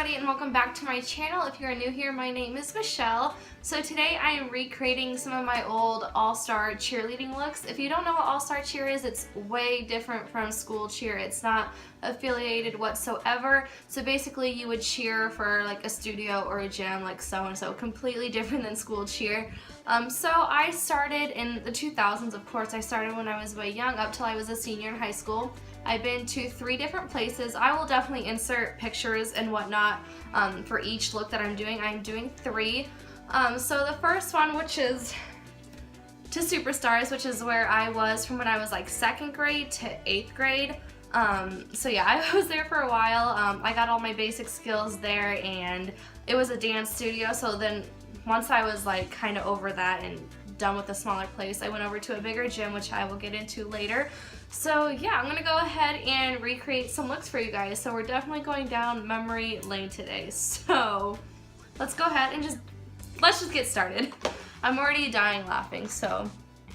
everybody and welcome back to my channel. If you are new here, my name is Michelle. So today I am recreating some of my old All-Star cheerleading looks. If you don't know what All-Star cheer is, it's way different from school cheer. It's not affiliated whatsoever. So basically you would cheer for like a studio or a gym like so-and-so, completely different than school cheer. So I started in the 2000s, of course. I started when I was way young up till I was a senior in high school. I've been to 3 different places. I will definitely insert pictures and whatnot for each look that I'm doing. I'm doing 3. So the first one, which is to Superstars, which is where I was from when I was like 2nd grade to 8th grade. So yeah, I was there for a while. I got all my basic skills there, and it was a dance studio. So then once I was like kind of over that and done with the smaller place, I went over to a bigger gym, which I will get into later. So yeah, I'm gonna go ahead and recreate some looks for you guys. So we're definitely going down memory lane today. So let's go ahead and let's just get started. I'm already dying laughing, so.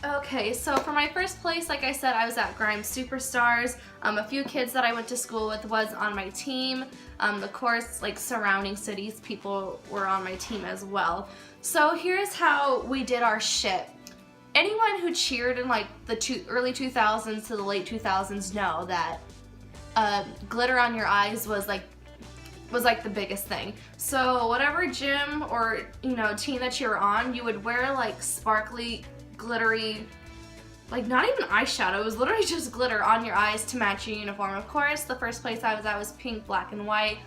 Okay, so for my first place, like I said, I was at Grimes Superstars. A few kids that I went to school with was on my team. Of course, like surrounding cities, people were on my team as well. So here's how we did our shit. Anyone who cheered in like the early 2000s to the late 2000s know that glitter on your eyes was like the biggest thing. So whatever gym or team that you're on, you would wear like sparkly, glittery, like not even eyeshadow, it was literally just glitter on your eyes to match your uniform. Of course, the first place I was at was pink, black, and white.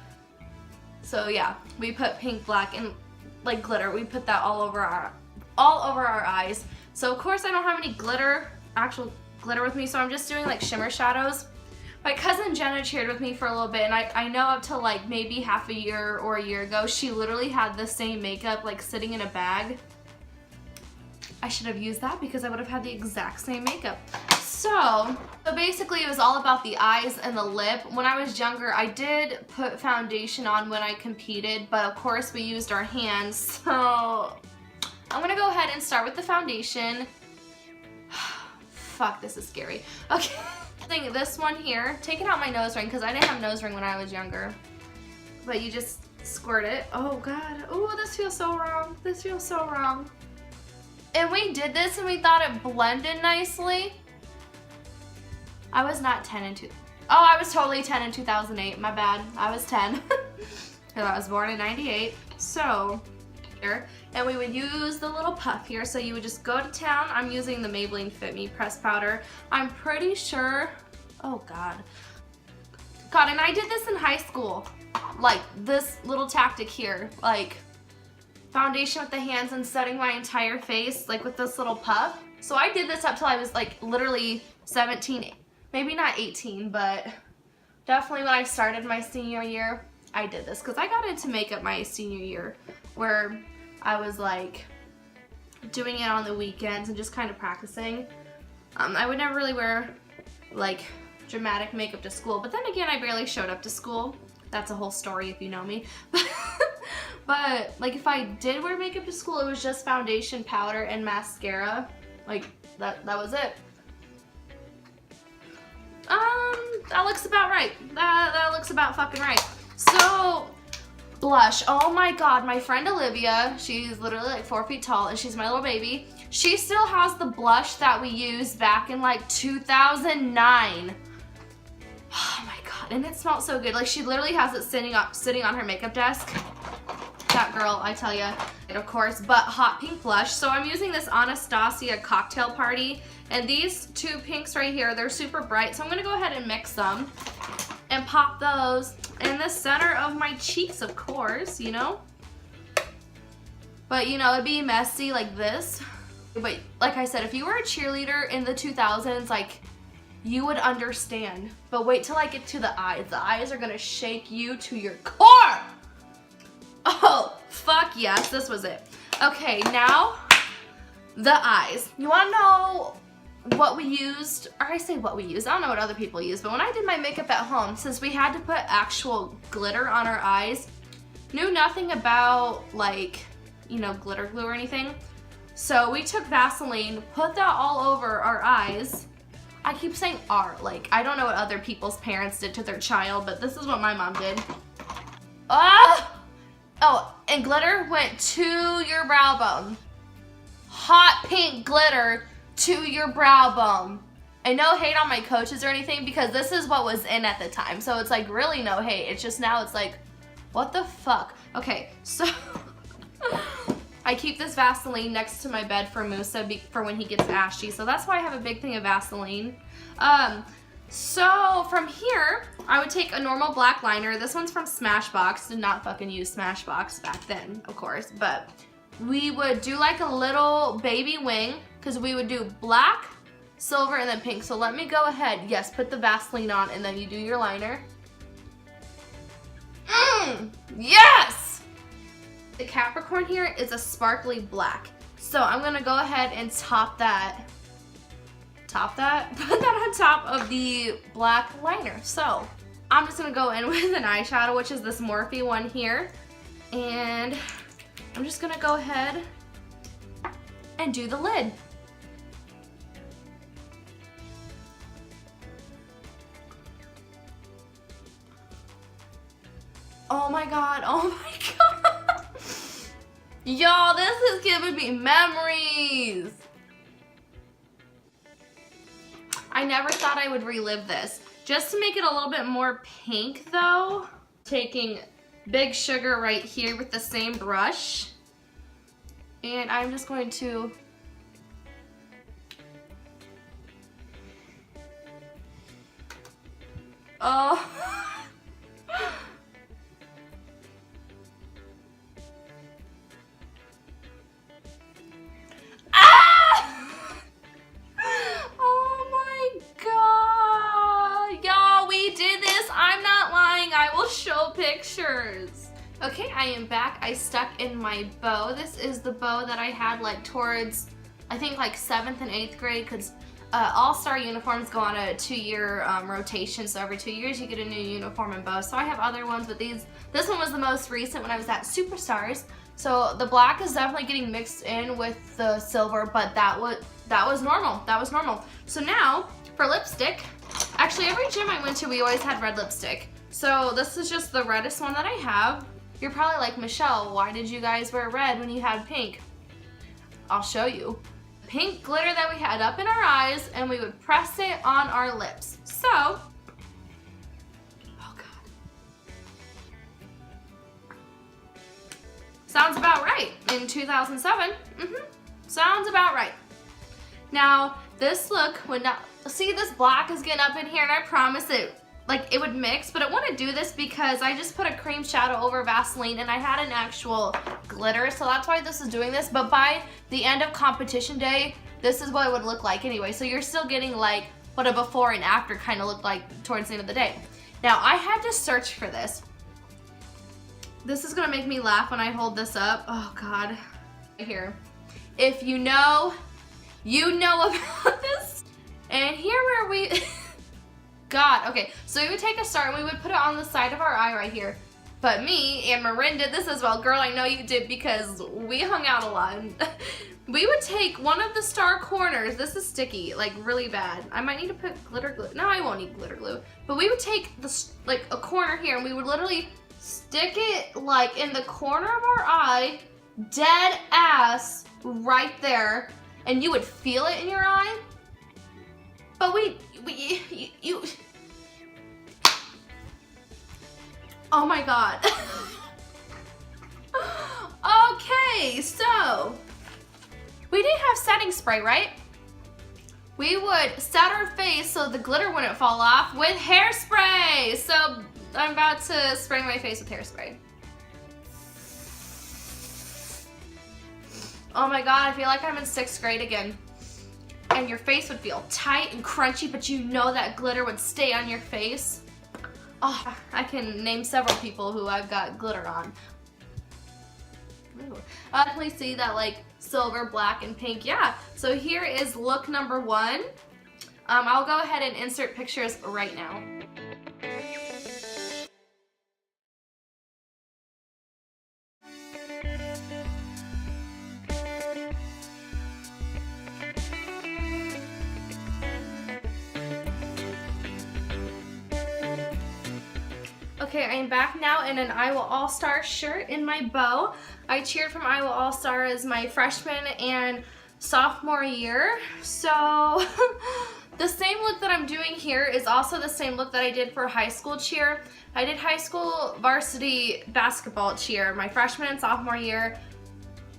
So yeah, we put pink, black, and like glitter. We put that all over our eyes. So of course I don't have any actual glitter with me, so I'm just doing like shimmer shadows. My cousin Jenna cheered with me for a little bit, and I know up to like maybe half a year or a year ago, she literally had the same makeup like sitting in a bag. I should have used that because I would have had the exact same makeup. So basically it was all about the eyes and the lip. When I was younger, I did put foundation on when I competed, but of course we used our hands. So I'm gonna go ahead and start with the foundation. Fuck, this is scary. Okay, this one here, taking out my nose ring because I didn't have nose ring when I was younger. But you just squirt it. Oh God, oh, this feels so wrong. This feels so wrong. And we did this and we thought it blended nicely. I was not 10 in I was totally 10 in 2008, my bad. I was 10. And I was born in 98. So, here. And we would use the little puff here. So you would just go to town. I'm using the Maybelline Fit Me pressed powder. I'm pretty sure, oh God. God, and I did this in high school. Like this little tactic here, like foundation with the hands and setting my entire face like with this little puff. So I did this up till I was like literally 17, maybe not 18, but definitely when I started my senior year, I did this because I got into makeup my senior year where I was like doing it on the weekends and just kind of practicing. I would never really wear like dramatic makeup to school, but then again, I barely showed up to school. That's a whole story if you know me. But like if I did wear makeup to school, it was just foundation, powder, and mascara. Like that was it. That looks about right. That looks about fucking right. So blush. Oh my God, my friend Olivia, she's literally like 4 feet tall and she's my little baby. She still has the blush that we used back in like 2009. Oh my God, and it smells so good. Like she literally has it sitting on her makeup desk. That girl, I tell ya. And of course, but hot pink blush. So I'm using this Anastasia Cocktail Party. And these 2 pinks right here, they're super bright. So I'm gonna go ahead and mix them and pop those in the center of my cheeks, of course, But it'd be messy like this. But like I said, if you were a cheerleader in the 2000s, like you would understand. But wait till I get to the eyes. The eyes are gonna shake you to your core. Oh, fuck yes, this was it. Okay, now the eyes. You wanna know what we used? Or I say what we used, I don't know what other people use, but when I did my makeup at home, since we had to put actual glitter on our eyes, knew nothing about like, glitter glue or anything. So we took Vaseline, put that all over our eyes. I keep saying our, like I don't know what other people's parents did to their child, but this is what my mom did. Oh, and glitter went to your brow bone. Hot pink glitter to your brow bone. And no hate on my coaches or anything because this is what was in at the time. So it's like really no hate. It's just now it's like, what the fuck? Okay, so I keep this Vaseline next to my bed for Musa for when he gets ashy. So that's why I have a big thing of Vaseline. So from here, I would take a normal black liner. This one's from Smashbox. Did not fucking use Smashbox back then, of course. But we would do like a little baby wing because we would do black, silver, and then pink. So let me go ahead. Yes, put the Vaseline on and then you do your liner. Yes! The Capricorn here is a sparkly black. So I'm gonna go ahead and put that on top of the black liner. So I'm just gonna go in with an eyeshadow, which is this Morphe one here. And I'm just gonna go ahead and do the lid. Oh my god, oh my god. Y'all, this is giving me memories. I never thought I would relive this. Just to make it a little bit more pink though, taking Big Sugar right here with the same brush. And I'm just going to pictures. Okay, I am back. I stuck in my bow. This is the bow that I had like towards, I think like 7th and 8th grade because All-Star uniforms go on a 2-year rotation. So every 2 years you get a new uniform and bow. So I have other ones, but this one was the most recent when I was at Superstars. So the black is definitely getting mixed in with the silver, but that was normal. That was normal. So now for lipstick, actually every gym I went to, we always had red lipstick. So this is just the reddest one that I have. You're probably like, Michelle, why did you guys wear red when you had pink? I'll show you. Pink glitter that we had up in our eyes and we would press it on our lips. So, oh God. Sounds about right in 2007. Sounds about right. Now, this look would not, see this black is getting up in here and I promise it would mix, but I want to do this because I just put a cream shadow over Vaseline and I had an actual glitter, so that's why this is doing this. But by the end of competition day, this is what it would look like anyway. So you're still getting like what a before and after kind of looked like towards the end of the day. Now I had to search for this. This is gonna make me laugh when I hold this up. Oh God. Right here. If you know about this. And here where we God, okay, so we would take a star and we would put it on the side of our eye right here. But me and Marin did this as well. Girl, I know you did because we hung out a lot. We would take one of the star corners. This is sticky, like really bad. I might need to put glitter glue. No, I won't need glitter glue. But we would take like a corner here and we would literally stick it like in the corner of our eye, dead ass right there. And you would feel it in your eye. But you oh my God. Okay, so we didn't have setting spray, right? We would set our face so the glitter wouldn't fall off with hairspray. So I'm about to spray my face with hairspray. Oh my God, I feel like I'm in 6th grade again. And your face would feel tight and crunchy, but you know that glitter would stay on your face. Oh, I can name several people who I've got glitter on. Ooh. I definitely see that like silver, black, and pink. Yeah, so here is look number 1. I'll go ahead and insert pictures right now. Okay, I'm back now in an Iowa All-Star shirt in my bow. I cheered from Iowa All-Star as my freshman and sophomore year. So the same look that I'm doing here is also the same look that I did for high school cheer. I did high school varsity basketball cheer my freshman and sophomore year.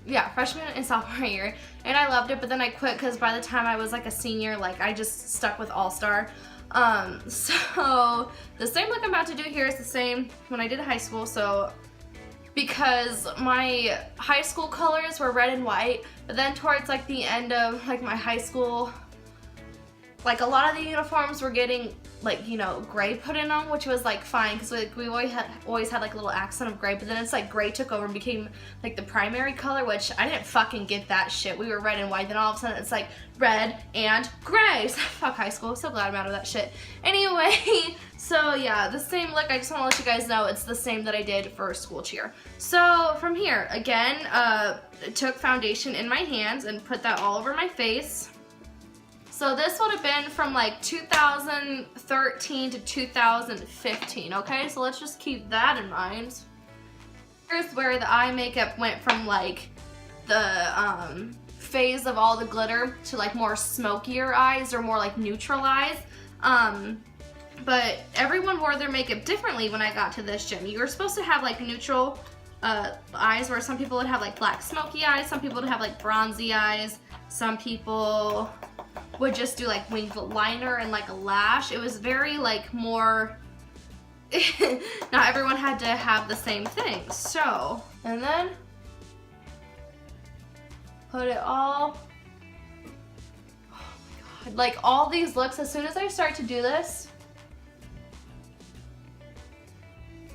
Yeah, freshman and sophomore year, and I loved it, but then I quit because by the time I was like a senior, like I just stuck with All-Star. So the same look I'm about to do here is the same when I did high school. So because my high school colors were red and white, but then towards like the end of like my high school, like a lot of the uniforms were getting like, you know, gray put in them, which was like fine because like we always had like a little accent of gray, but then it's like gray took over and became like the primary color, which I didn't fucking get that shit. We were red and white, then all of a sudden it's like red and gray. So fuck high school, so glad I'm out of that shit. Anyway, so yeah, the same look, I just want to let you guys know it's the same that I did for school cheer. So from here, again, took foundation in my hands and put that all over my face. So this would have been from like 2013 to 2015, okay? So let's just keep that in mind. Here's where the eye makeup went from like the phase of all the glitter to like more smokier eyes or more like neutral eyes. But everyone wore their makeup differently when I got to this gym. You were supposed to have like neutral eyes, where some people would have like black smoky eyes, some people would have like bronzy eyes, some people would just do like winged liner and like a lash. It was very like more, not everyone had to have the same thing. So, and then put it all, oh my God, like all these looks, as soon as I start to do this,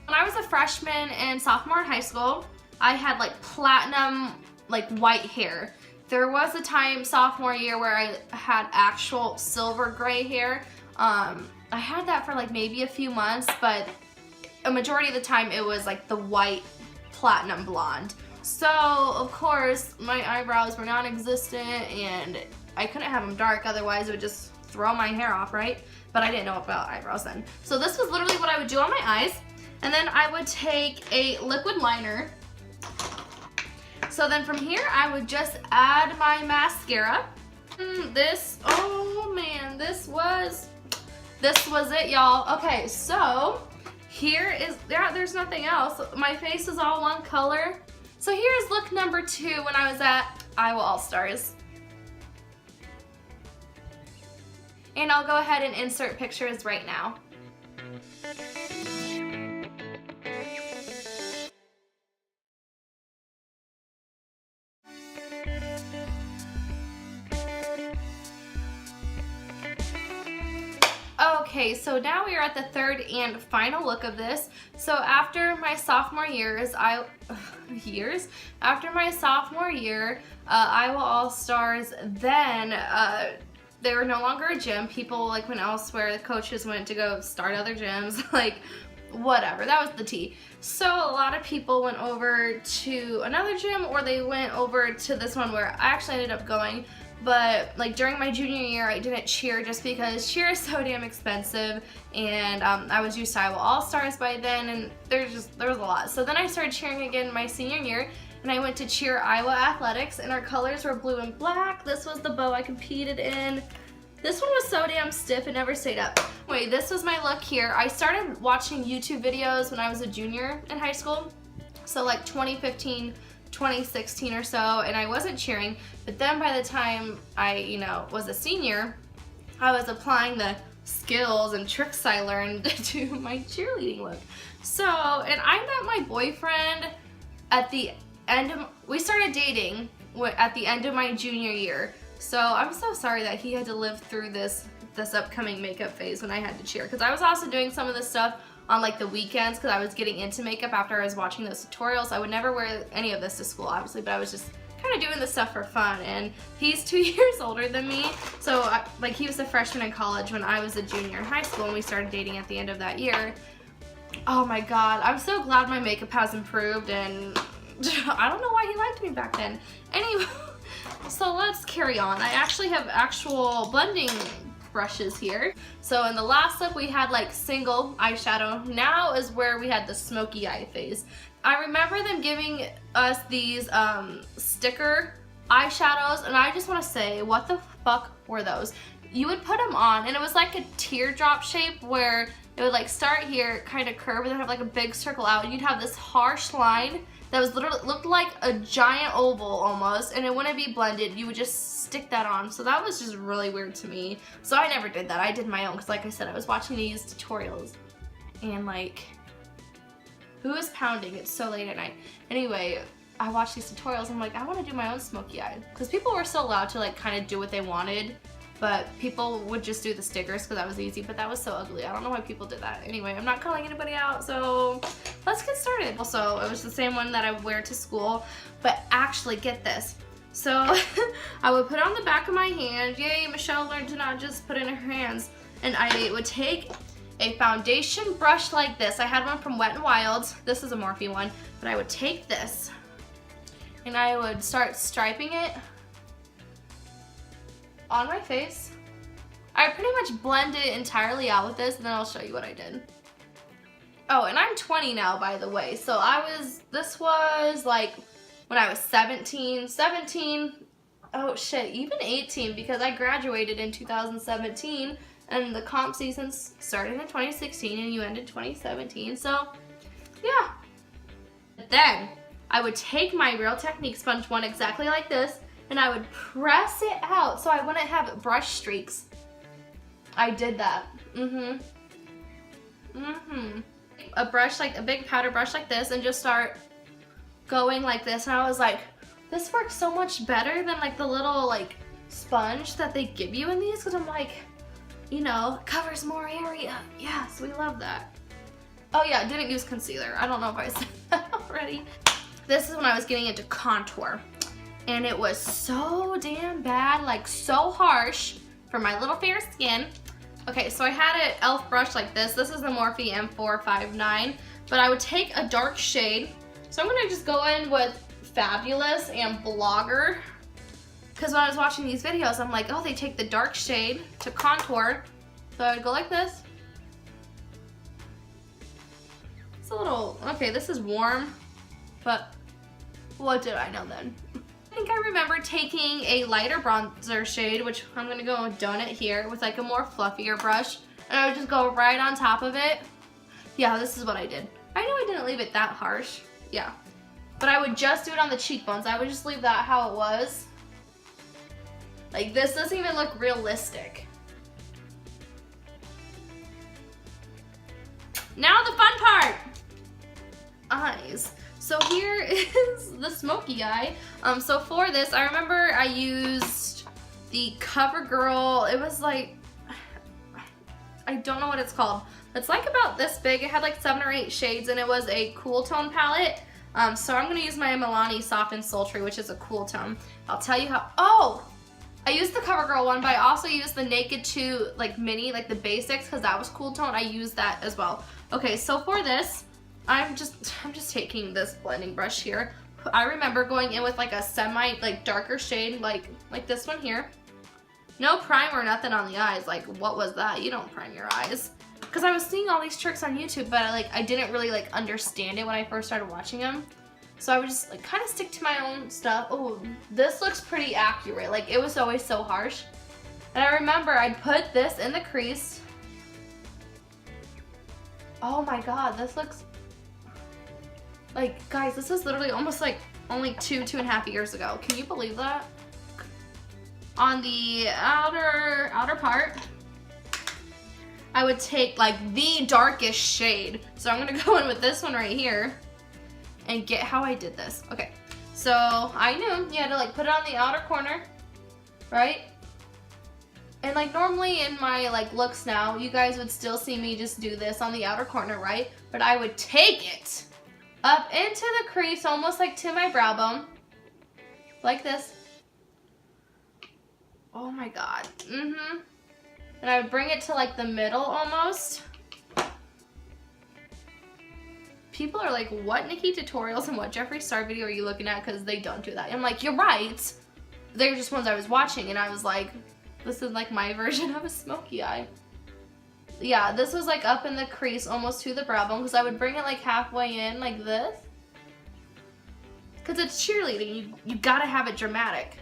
when I was a freshman and sophomore in high school, I had like platinum, like white hair. There was a time sophomore year where I had actual silver gray hair. I had that for like maybe a few months, but a majority of the time it was like the white platinum blonde. So of course my eyebrows were non-existent and I couldn't have them dark, otherwise it would just throw my hair off, right? But I didn't know about eyebrows then. So this was literally what I would do on my eyes. And then I would take a liquid liner. So then from here, I would just add my mascara. This, oh man, this was it, y'all. Okay, so here is, yeah, there's nothing else. My face is all one color. So here's look number 2 when I was at Iowa All-Stars. And I'll go ahead and insert pictures right now. Okay, so now we are at the third and final look of this. So after my sophomore years, after my sophomore year, Iowa All-Stars, then they were no longer a gym. People like went elsewhere. The coaches went to go start other gyms, like whatever. That was the tea. So a lot of people went over to another gym, or they went over to this one where I actually ended up going. But like during my junior year, I didn't cheer just because cheer is so damn expensive, and I was used to Iowa All-Stars by then, and there was a lot. So then I started cheering again my senior year, and I went to cheer Iowa Athletics, and our colors were blue and black. This was the bow I competed in. This one was so damn stiff, it never stayed up. Wait, this was my look here. I started watching YouTube videos when I was a junior in high school, so like 2015, 2016 or so, and I wasn't cheering. But then by the time I, you know, was a senior, I was applying the skills and tricks I learned to my cheerleading look. So, and I met my boyfriend at the end of, we started dating at the end of my junior year. So I'm so sorry that he had to live through this upcoming makeup phase when I had to cheer, because I was also doing some of this stuff on like the weekends because I was getting into makeup after I was watching those tutorials. I would never wear any of this to school, obviously, but I was just kind of doing this stuff for fun. And he's 2 years older than me, so like he was a freshman in college when I was a junior in high school, and we started dating at the end of that year. Oh my God, I'm so glad my makeup has improved, and I don't know why he liked me back then. Anyway, so let's carry on. I actually have actual blending brushes here. So in the last look we had like single eyeshadow. Now is where we had the smoky eye phase. I remember them giving us these sticker eyeshadows, and I just want to say, what the fuck were those? You would put them on and it was like a teardrop shape where it would like start here, kind of curve, and then have like a big circle out, and you'd have this harsh line that was literally looked like a giant oval almost, and it wouldn't be blended. You would just stick that on. So that was just really weird to me. So I never did that. I did my own because, like I said, I was watching these tutorials, and like, who is pounding? It's so late at night. Anyway, I watched these tutorials. I'm like, I want to do my own smoky eye, because people were still allowed to like kind of do what they wanted, but people would just do the stickers because that was easy. But that was so ugly. I don't know why people did that. Anyway, I'm not calling anybody out, so let's get started. Also, it was the same one that I wear to school, but actually, get this. So I would put it on the back of my hand. Yay, Michelle learned to not just put it in her hands. And I would take a foundation brush like this. I had one from Wet n Wild. This is a Morphe one, but I would take this and I would start striping it on my face. I pretty much blended it entirely out with this, and then I'll show you what I did. Oh, and I'm 20 now, by the way. So this was like when I was 17, oh shit, even 18, because I graduated in 2017, and the comp season started in 2016, and you ended 2017, so yeah. But then, I would take my Real Technique sponge one exactly like this, and I would press it out so I wouldn't have brush streaks. I did that. A brush, like a big powder brush like this, and just start going like this, and I was like, this works so much better than like the little like sponge that they give you in these, because I'm like, you know, covers more area. Yes, we love that. Oh yeah, I didn't use concealer. I don't know if I said that already. This is when I was getting into contour, and it was so damn bad, like so harsh for my little fair skin. Okay, so I had an e.l.f. brush like this. This is the Morphe M459, but I would take a dark shade. So I'm gonna just go in with Fabulous and Blogger, because when I was watching these videos, I'm like, oh, they take the dark shade to contour. So I would go like this. It's a little, okay, this is warm, but what did I know then? I think I remember taking a lighter bronzer shade, which I'm gonna go with Donut here, with like a more fluffier brush, and I would just go right on top of it. Yeah, this is what I did. I know I didn't leave it that harsh. Yeah, but I would just do it on the cheekbones. I would just leave that how it was. Like, this doesn't even look realistic. Now the fun part! Eyes. So here is the smoky eye. So for this, I remember I used the CoverGirl. It was like, I don't know what it's called. It's like about this big. It had like 7 or 8 shades, and it was a cool tone palette. So I'm gonna use my Milani Soft and Sultry, which is a cool tone. I'll tell you how, oh! I used the CoverGirl one, but I also used the Naked 2 like mini, like the basics, because that was cool tone. I used that as well. Okay, so for this, I'm just taking this blending brush here. I remember going in with like a semi like darker shade, like this one here. No primer, nothing on the eyes. Like, what was that? You don't prime your eyes. Because I was seeing all these tricks on YouTube, but I didn't really like understand it when I first started watching them. So I would just like kind of stick to my own stuff. Oh, this looks pretty accurate. Like, it was always so harsh. And I remember I'd put this in the crease. Oh my god, this looks like, guys, this is literally almost like only 2.5 years ago. Can you believe that? On the outer part, I would take like the darkest shade. So I'm gonna go in with this one right here and get how I did this. Okay, so I knew you had to like put it on the outer corner, right? And like normally in my like looks now, you guys would still see me just do this on the outer corner, right? But I would take it up into the crease, almost like to my brow bone, like this. Oh my god. And I would bring it to like the middle almost. People are like, what Nikki tutorials and what Jeffree Star video are you looking at? Because they don't do that. And I'm like, you're right. They're just ones I was watching, and I was like, This is like my version of a smoky eye. Yeah, this was like up in the crease almost to the brow bone because I would bring it like halfway in like this. Because it's cheerleading, you gotta have it dramatic.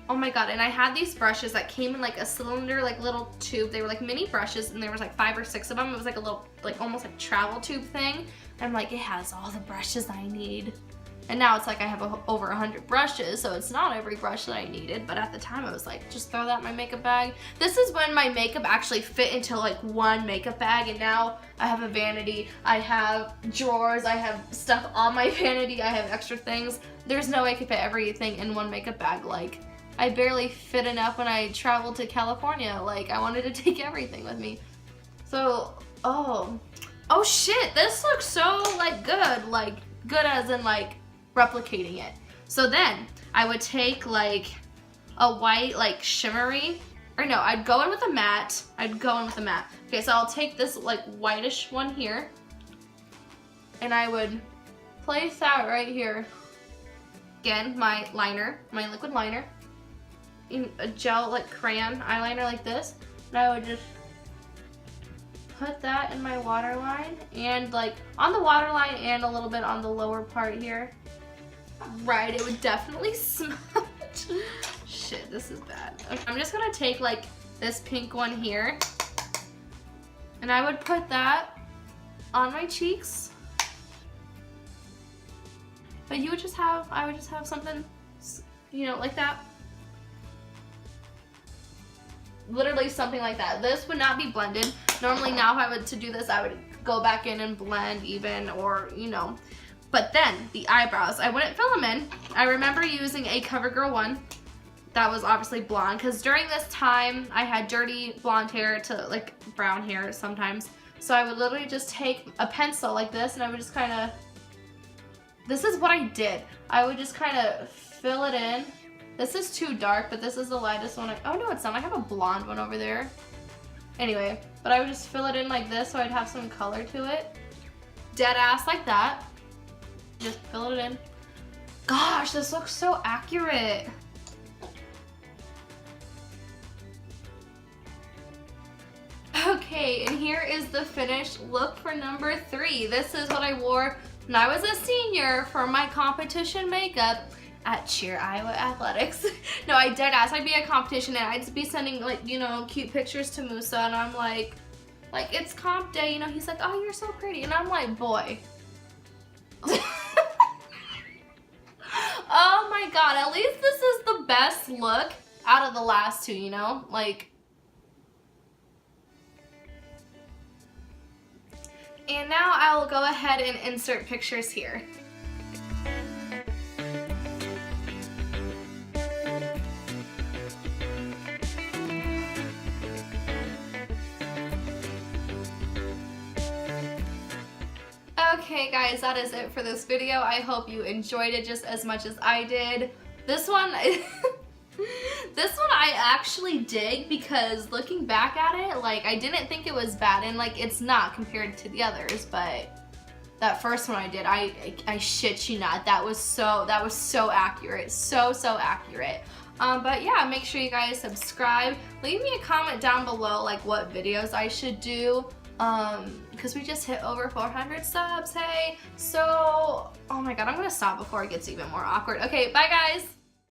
Oh my god, and I had these brushes that came in like a cylinder, like little tube. They were like mini brushes and there was like 5 or 6 of them. It was like a little, like almost like travel tube thing. I'm like, it has all the brushes I need. And now it's like I have over 100 brushes, so it's not every brush that I needed, but at the time I was like, just throw that in my makeup bag. This is when my makeup actually fit into like one makeup bag, and now I have a vanity, I have drawers, I have stuff on my vanity, I have extra things. There's no way I could fit everything in one makeup bag. Like, I barely fit enough when I traveled to California. Like, I wanted to take everything with me. So, oh shit, this looks so like good as in like replicating it. So then I would take like a white like shimmery, or no, I'd go in with a matte. Okay, so I'll take this like whitish one here and I would place that right here. Again, my liner, my liquid liner, in a gel like crayon eyeliner like this, and I would just put that in my waterline, and like on the waterline and a little bit on the lower part here. Right, it would definitely smudge. Shit, this is bad. Okay, I'm just gonna take like this pink one here, and I would put that on my cheeks. But I would just have something, you know, like that. Literally something like that. This would not be blended. Normally now if I were to do this, I would go back in and blend even, or, you know. But then the eyebrows, I wouldn't fill them in. I remember using a CoverGirl one that was obviously blonde, because during this time I had dirty blonde hair to like brown hair sometimes. So I would literally just take a pencil like this and I would just kind of, this is what I did. I would just kind of fill it in. This is too dark, but this is the lightest one. Oh no, it's not. I have a blonde one over there. Anyway, but I would just fill it in like this so I'd have some color to it. Dead ass like that. Just fill it in. Gosh, this looks so accurate. Okay, and here is the finished look for number 3. This is what I wore when I was a senior for my competition makeup at Cheer Iowa Athletics. No, I dead ass. I'd be at competition and I'd be sending like, you know, cute pictures to Musa, and I'm like it's comp day, you know, he's like, oh, you're so pretty, and I'm like, boy. Oh my god, at least this is the best look out of the last 2, you know? Like, and now I will go ahead and insert pictures here. Okay guys, that is it for this video. I hope you enjoyed it just as much as I did. This one, this one I actually dig, because looking back at it, like, I didn't think it was bad, and like, it's not compared to the others, but that first one I did, I shit you not, that was so accurate, so accurate. But yeah, make sure you guys subscribe. Leave me a comment down below like what videos I should do. Because we just hit over 400 subs, hey. So, oh my god, I'm gonna stop before it gets even more awkward. Okay, bye guys.